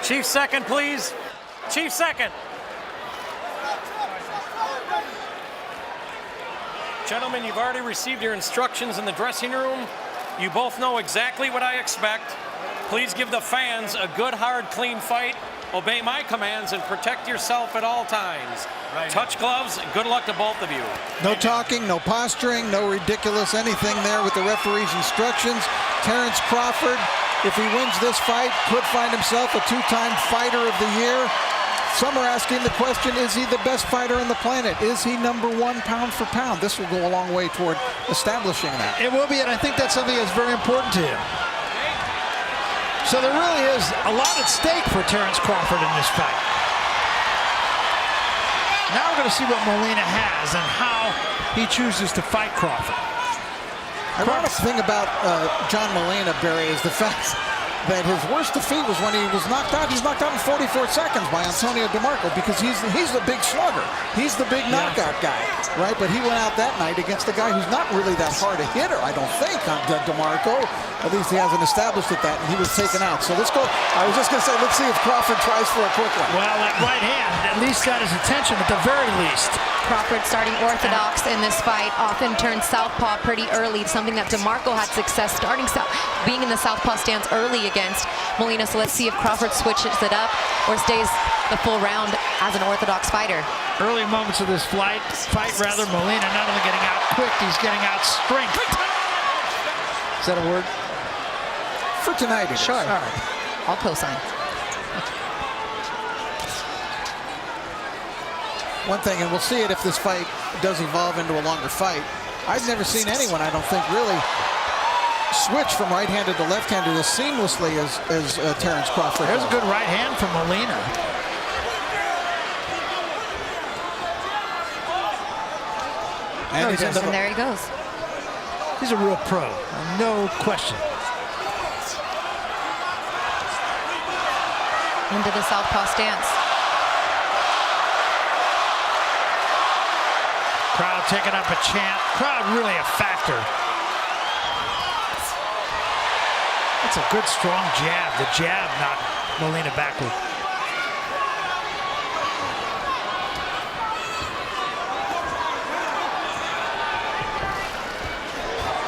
Chief second, please. Chief second. Gentlemen, you've already received your instructions in the dressing room. You both know exactly what I expect. Please give the fans a good, hard, clean fight. Obey my commands and protect yourself at all times. Right. Touch gloves. Good luck to both of you. No talking, no posturing, no ridiculous anything there with the referee's instructions. Terrence Crawford, if he wins this fight, could find himself a two-time fighter of the year. Some are asking the question, is he the best fighter on the planet? Is he #1 pound for pound? This will go a long way toward establishing that. It will be, and I think that's something that's very important to him. So there really is a lot at stake for Terrence Crawford in this fight. Now we're going to see what Molyina has and how he chooses to fight Crawford. The ironic thing about John Molyina, Barry, is the fact that his worst defeat was when he was knocked out. He's knocked out in 44 seconds by Antonio DeMarco because he's the big slugger. He's the big knockout guy, right? But he went out that night against a guy who's not really that hard a hitter, I don't think, DeMarco. At least he hasn't established it that, and he was taken out. So let's go. I was just going to say, let's see if Crawford tries for a quick one. Well, that right hand at least got his attention at the very least. Crawford starting orthodox in this fight, often turns southpaw pretty early, something that DeMarco had success starting being in the southpaw stance early against Molyina. So let's see if Crawford switches it up or stays the full round as an orthodox fighter. Early moments of this fight, Molyina not only getting out quick, he's getting out strength. Is that a word? For tonight, it is. Sure. All right. I'll co-sign. One thing, and we'll see it if this fight does evolve into a longer fight. I've never seen anyone, I don't think, really switch from right-handed to left-handed as seamlessly as Terrence Crawford. There's a good right hand from Molyina. And there he goes. He's a real pro, no question. Into the southpaw stance. Crowd taking up a chant. Crowd really a factor. That's a good, strong jab. The jab knocked Molyina backward.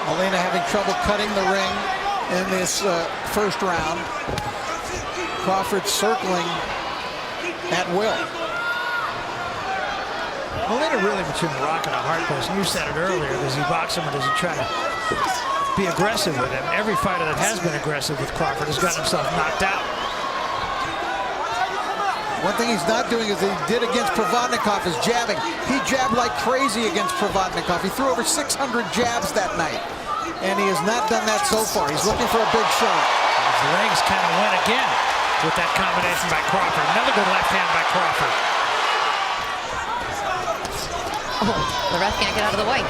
Molyina having trouble cutting the ring in this first round. Crawford circling at will. Molyina really between a rock and a hard place. And you said it earlier. Does he box him or does he try to be aggressive with him? Every fighter that has been aggressive with Crawford has gotten himself knocked out. One thing he's not doing is he did against Provodnikov is jabbing. He jabbed like crazy against Provodnikov. He threw over 600 jabs that night. And he has not done that so far. He's looking for a big shot. His legs kind of went again with that combination by Crawford. Another good left hand by Crawford. Oh, the ref can't get out of the way.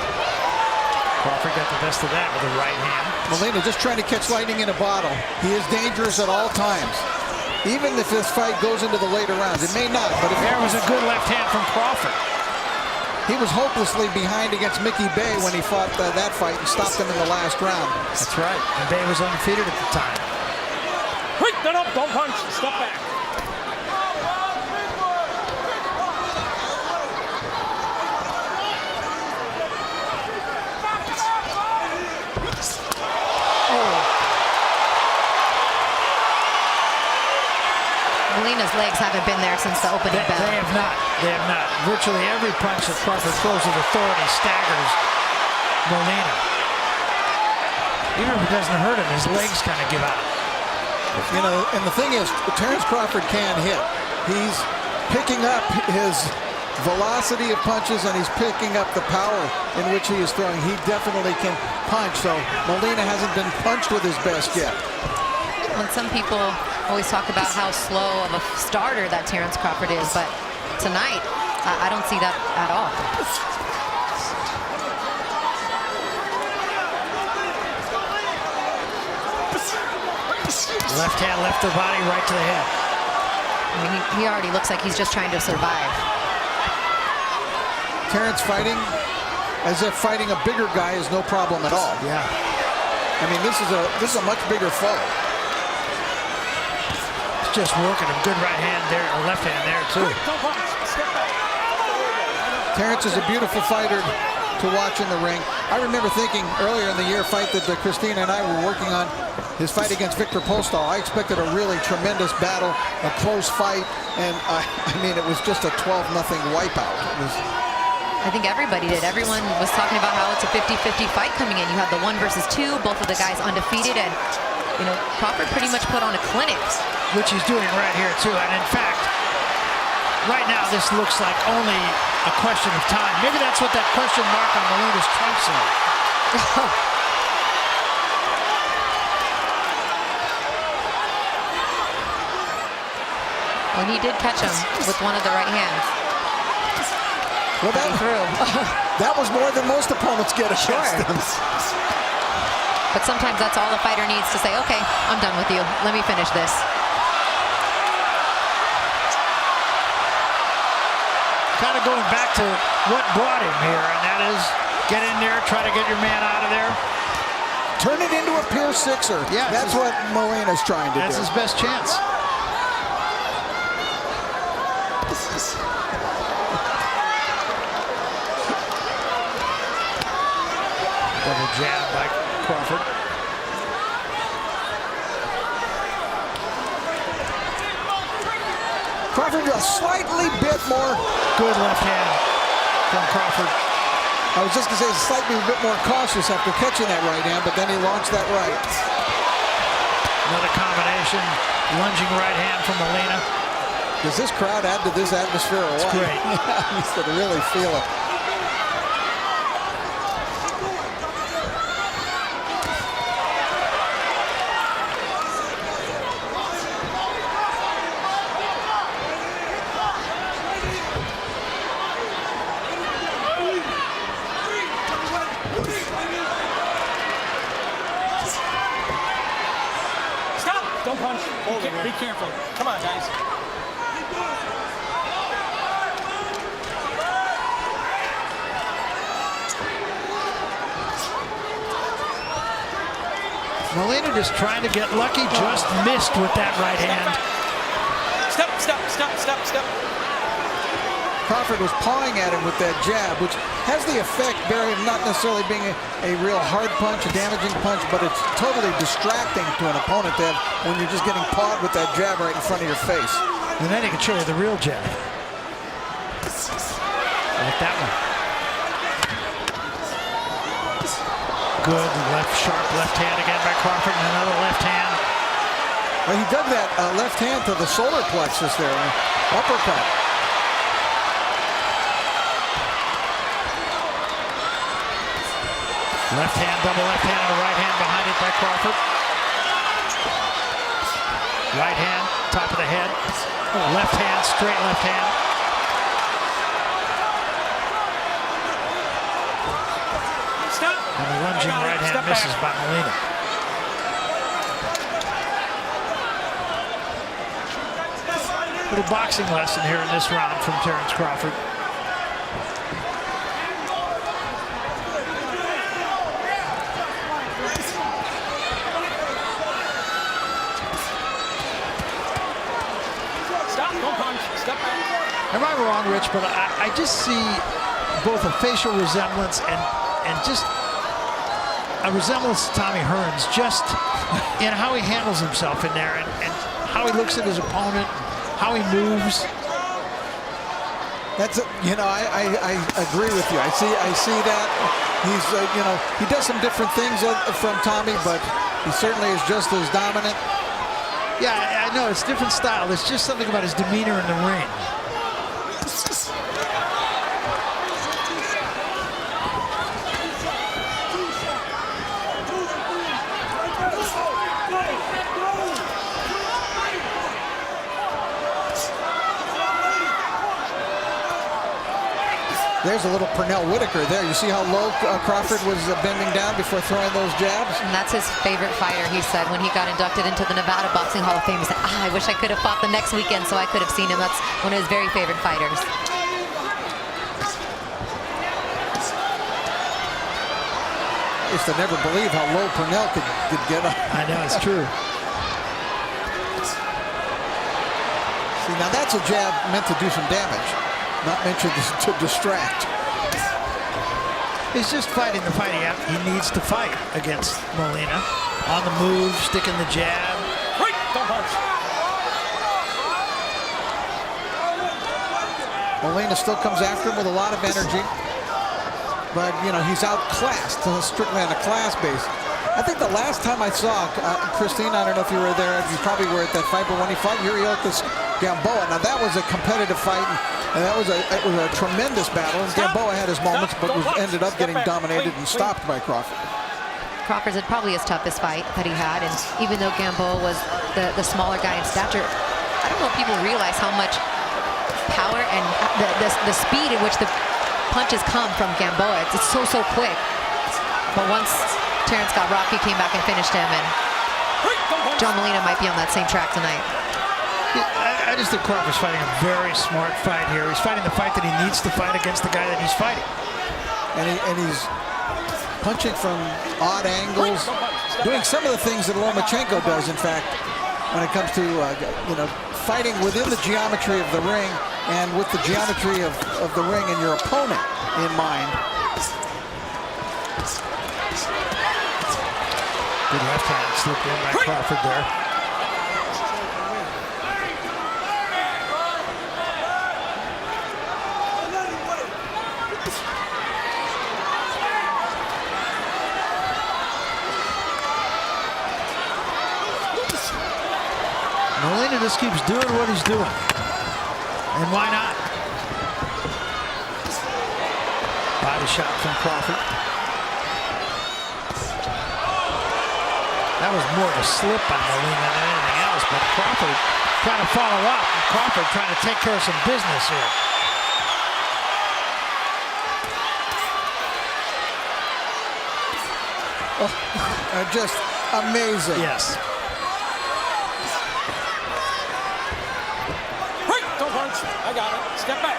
Crawford got the best of that with the right hand. Molyina just trying to catch lightning in a bottle. He is dangerous at all times. Even if this fight goes into the later rounds, it may not, but if there was a good left hand from Crawford. He was hopelessly behind against Mickey Bay when he fought that fight and stopped him in the last round. That's right. And Bay was undefeated at the time. Wait, no, don't punch. Step back. Molina's legs haven't been there since the opening bell. They have not. They have not. Virtually every punch that Crawford throws with authority staggers Molyina. Even if it doesn't hurt him, his legs kind of give out. You know, and the thing is, Terrence Crawford can hit. He's picking up his velocity of punches and he's picking up the power in which he is throwing. He definitely can punch, so Molyina hasn't been punched with his best yet. And some people always talk about how slow of a starter that Terrence Crawford is, but tonight, I don't see that at all. Left hand, left the body, right to the head. I mean, he already looks like he's just trying to survive. Terrence fighting as if fighting a bigger guy is no problem at all. Yeah. I mean, this is a much bigger foe. just working him. Good right hand there, or left hand there, too. Terrence is a beautiful fighter to watch in the ring. I remember thinking earlier in the year, fight that Christina and I were working on, his fight against Victor Postol. I expected a really tremendous battle, a close fight, and I mean, it was just a 12-0 wipeout. I think everybody did. Everyone was talking about how it's a 50-50 fight coming in. You have the 1 versus 2, both of the guys undefeated, and you know, Crawford pretty much put on a clinic. Which he's doing right here, too. And in fact, right now, this looks like only a question of time. Maybe that's what that question mark on Molina's trunks are. Well, he did catch him with one of the right hands. Well, that was more than most opponents get against them. But sometimes that's all a fighter needs to say, okay, I'm done with you. Let me finish this. Kind of going back to what brought him here, and that is get in there, try to get your man out of there. Turn it into a pure sixer. Yeah, that's what Molina's trying to do. That's his best chance. Double jab by Crawford. Crawford a slightly bit more. Good left hand from Crawford. I was just going to say slightly a bit more cautious after catching that right hand, but then he launched that right. Another combination, lunging right hand from Molina. Does this crowd add to this atmosphere or what? It's great. You should really feel it. Don't punch. Be careful. Come on, guys. Molina just trying to get lucky, just missed with that right hand. Step, step, step, step, step. Crawford was pawing at him with that jab, which has the effect, Barry, of not necessarily being a real hard punch, a damaging punch, but it's totally distracting to an opponent to have when you're just getting pawed with that jab right in front of your face. And then he can show you the real jab. Like that one. Good sharp left hand again by Crawford, and another left hand. Well, he dug that left hand to the solar plexus there, uppercut. Left hand, double left hand, and a right hand behind it by Crawford. Right hand, top of the head. Left hand, straight left hand. Stop. And the lunging right hand misses by Molina. Little boxing lesson here in this round from Terrence Crawford. Am I wrong, Rich? But I just see both a facial resemblance and just a resemblance to Tommy Hearns, just in how he handles himself in there and how he looks at his opponent, how he moves. That's I agree with you. I see that he's he does some different things from Tommy, but he certainly is just as dominant. Yeah, I know it's different style. There's just something about his demeanor in the ring. There's a little Pernell Whitaker there. You see how low Crawford was bending down before throwing those jabs? And that's his favorite fighter, he said, when he got inducted into the Nevada Boxing Hall of Fame. He said, I wish I could have fought the next weekend so I could have seen him. That's one of his very favorite fighters. I used to never believe how low Pernell could get up. I know, it's true. See, now that's a jab meant to do some damage, not meant to distract. He's just fighting the fight he needs to fight against Molina. On the move, sticking the jab. Right, don't punch. Molina still comes after him with a lot of energy, but you know he's outclassed strictly on a class basis. I think the last time I saw Christine, I don't know if you were there. You probably were at that fight, but when he fought Yuriokis Gamboa, now that was a competitive fight, and it was a tremendous battle. And Gamboa had his moments, but ended up getting dominated and stopped by Crawford. Crawford's probably his toughest fight that he had, and even though Gamboa was the smaller guy in stature, I don't know if people realize how much power and the speed in which the punches come from Gamboa. It's so quick. But once Terrence got rocked, he came back and finished him, and John Molina might be on that same track tonight. Yeah, I just think Crawford's fighting a very smart fight here. He's fighting the fight that he needs to fight against the guy that he's fighting. And he's punching from odd angles, doing some of the things that Lomachenko does, in fact, when it comes to fighting within the geometry of the ring and with the geometry of the ring and your opponent in mind. Good left hand slipped in by Crawford there. Molina just keeps doing what he's doing. And why not? Body shot from Crawford. That was more of a slip by Molina than anything else, but Crawford trying to follow up. And Crawford trying to take care of some business here. Oh, just amazing. Yes. Don't punch. I got it. Step back.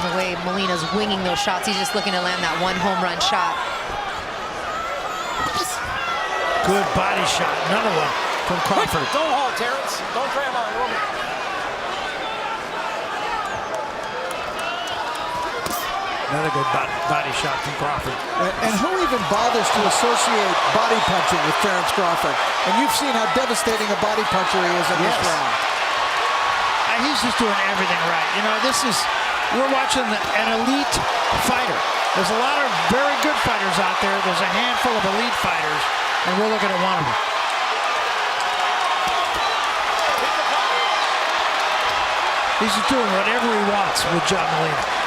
The way Molina's winging those shots, he's just looking to land that one home run shot. Good body shot, another one from Crawford. Don't hold, Terrence. Don't try him on. Another good body shot from Crawford. And who even bothers to associate body punching with Terrence Crawford? And you've seen how devastating a body puncher he is in this round. He's just doing everything right. You know, we're watching an elite fighter. There's a lot of very good fighters out there. There's a handful of elite fighters, and we're looking at one of them. He's just doing whatever he wants with John Molina.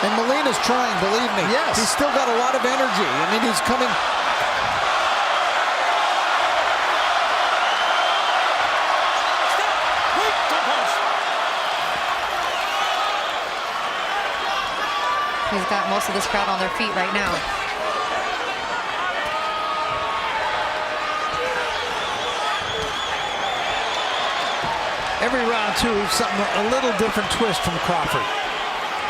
And Molina's trying, believe me. Yes. He's still got a lot of energy. I mean, he's coming. He's got most of this crowd on their feet right now. Every round, too, something a little different twist from Crawford.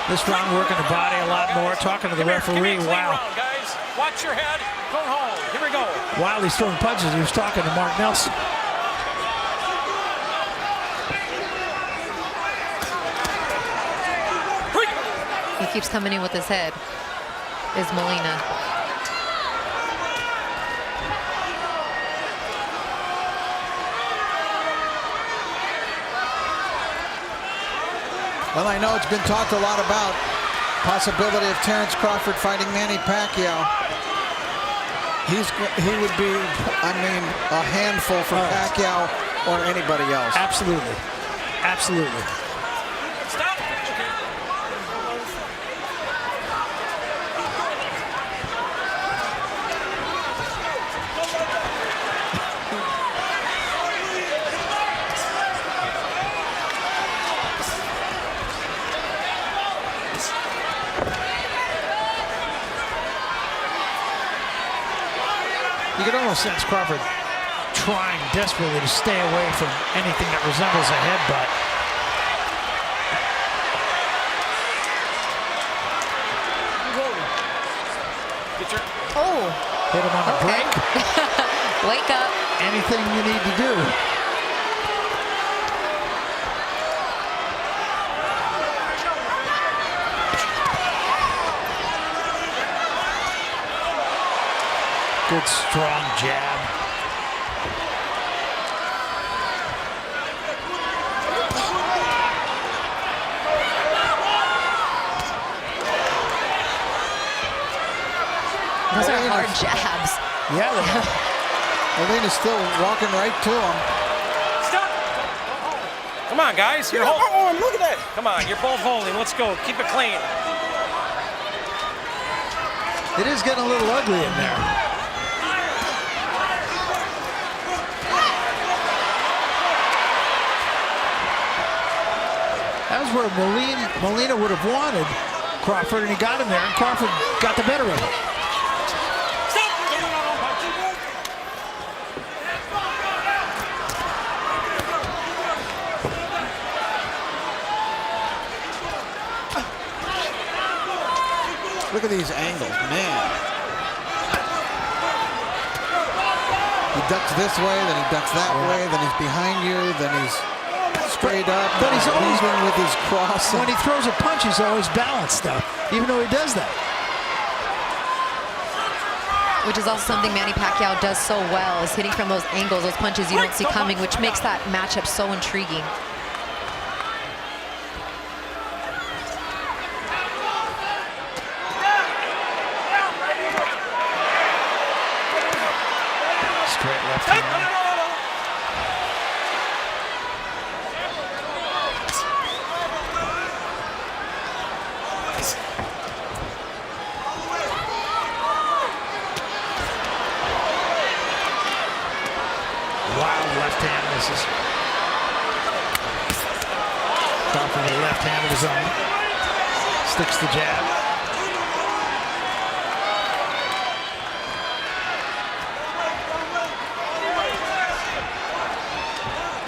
This round working the body a lot more, talking to the referee. Wow. Round, guys. Watch your head. Don't hold. Here we go. While he's throwing punches, he was talking to Mark Nelson. He keeps coming in with his head, is Molina. Well, I know it's been talked a lot about possibility of Terrence Crawford fighting Manny Pacquiao. He would be, I mean, a handful for Pacquiao or anybody else. Absolutely. Absolutely. Stop. You can almost sense Crawford trying desperately to stay away from anything that resembles a headbutt. Get your... Oh. Hit him on the break. Wake up. Anything you need to do. Good strong jab. Those are hard jabs. Yeah, Molina's still walking right to him. Stop! Come on, guys. You're holding. Oh, look at that. Come on, you're both holding. Let's go. Keep it clean. it is getting a little ugly in there. That was where Molina would have wanted Crawford, and he got him there, and Crawford got the better of it. Look at these angles, man. He ducks this way, then he ducks that way, then he's behind you, then he's straight up. But he's always leading with his cross. When he throws a punch, he's always balanced up, even though he does that. Which is also something Manny Pacquiao does so well, is hitting from those angles, those punches you don't see coming, which makes that matchup so intriguing. Straight left hand. Wild left hand misses. Crawford with a left hand of his own. Sticks the jab.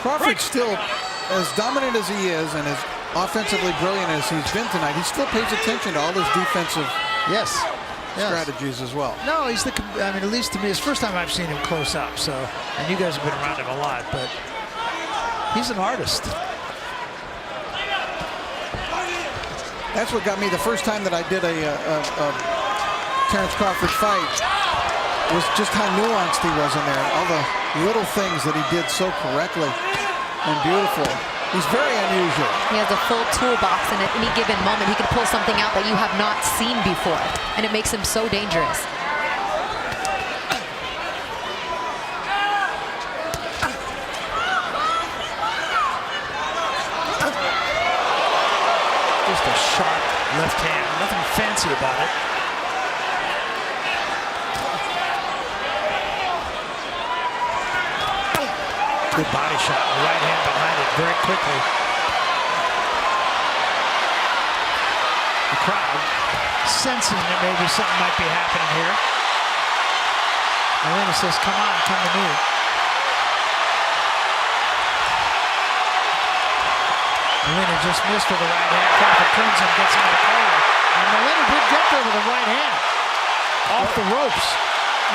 Crawford still, as dominant as he is and as offensively brilliant as he's been tonight, he still pays attention to all his defensive Yes. strategies as well. No, he's I mean, at least to me, it's the first time I've seen him close up, so, and you guys have been around him a lot, but he's an artist. That's what got me the first time that I did a Terrence Crawford fight, was just how nuanced he was in there. All the little things that he did so correctly and beautiful. He's very unusual. He has a full toolbox, and at any given moment, he can pull something out that you have not seen before, and it makes him so dangerous. Just a sharp left hand, nothing fancy about it. Good body shot, right hand behind it very quickly. The crowd sensing that maybe something might be happening here. Molina says, come on, come to me. Molina just missed with the right hand. Crawford turns him, gets him in the corner. And Molina did get there with the right hand. Off the ropes.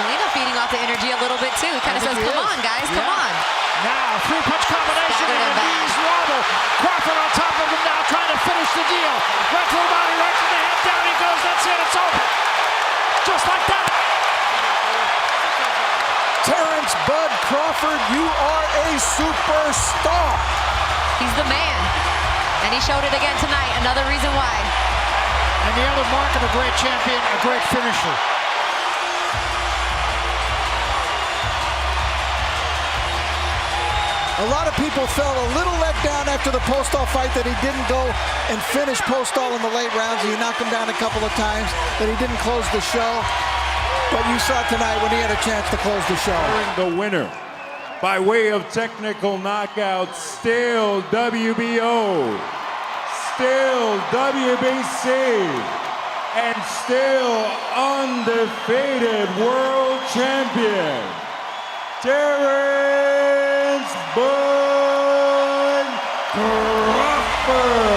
Molina feeding off the energy a little bit too. He kind of says, come on, guys, come on. Now, three-punch combination and a knees wobble. Crawford on top of him now, trying to finish the deal. Right to the body, right to the head, down he goes. That's it, it's over. Just like that. Terrence Bud Crawford, you are a superstar. He's the man. And he showed it again tonight. Another reason why. And the other mark of a great champion, a great finisher. A lot of people felt a little let down after the Postol fight that he didn't go and finish Postol in the late rounds. He knocked him down a couple of times, that he didn't close the show. But you saw tonight when he had a chance to close the show. The winner by way of technical knockout, still WBO, still WBC, and still undefeated world champion, Terrence Bud Crawford.